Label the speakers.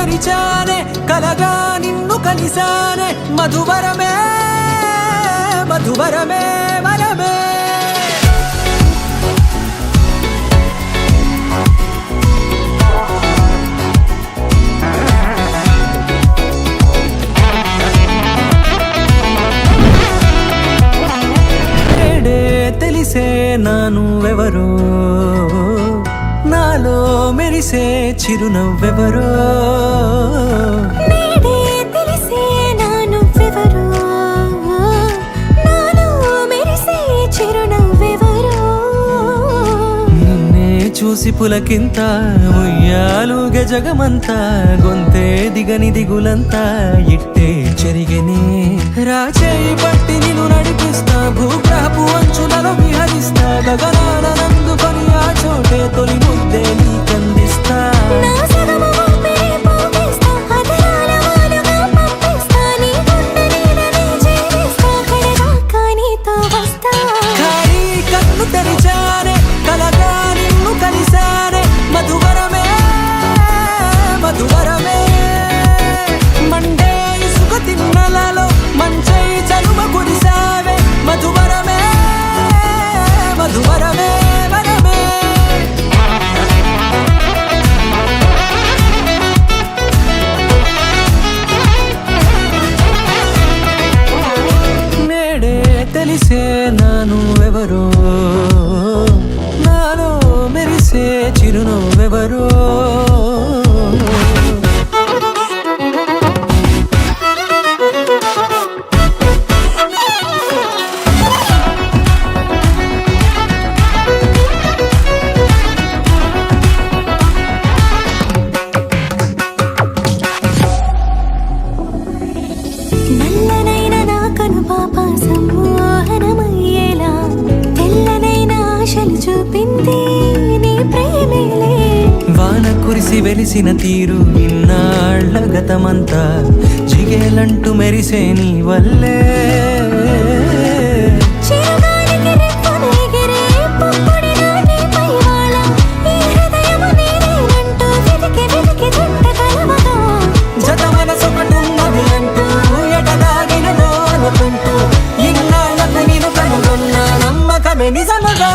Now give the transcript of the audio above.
Speaker 1: తెరిచానే కలగా నిన్ను కలిసానే మధువరమే మధువరమే వరమే తెలిసే నానువెవరో నాలో మెరిసే చిరునవ్వెవరో
Speaker 2: తెలిసే నానువెవరో నాలో మెరిసే చిరునవ్వెవరో
Speaker 1: నిన్నే చూసి పులకింత ఉయ్యాలుగే జగమంతా గొంతే దిగని దిగులంతా ఇట్టే చెరిగనే రాచేయి పట్టి నిన్ను నడిపిస్తా భూగ్రహపు అంచులలో విహరిస్తా గగనానందుకొని ఆ చోటే తొలి ముద్దే నీకందిస్తా ఖాళీ కన్ను తెరిచానే కలగా నిన్ను కలిసానే మధువరమే మధువరమే మండే ఇసుక తిన్నలలో మంచై చలువ కురిసావే మధువరమే మధువరమే వరమే నేడే తెలిసే నానువెవరో నాలో మెరిసే చిరునవ్వెవరో
Speaker 2: నల్లనైన నా కనుపాప సమ్మోహనమయ్యేలా తెల్లనైన ఆశలు చూపింది నీ ప్రేమేలే
Speaker 1: వాన కురిసి వెలిసిన తీరు ఇన్నాళ్ళ గతమంతా జిగేలంటూ మెరిసే నీ వల్లే
Speaker 2: చిరుగాలికి రెప్పన ఎగిరే పుప్పొడిన నీ పైవాళ ఈ హృదయము నీదేనంటూ వెతికి వెతికి జంట కలవగా
Speaker 1: జత మనసొకటున్నది అంటూ ఎటదాగినదో అనుకుంటూ ఇన్నాళ్ళకు నేను కనుగొన్న నమ్మకమే నిజముగా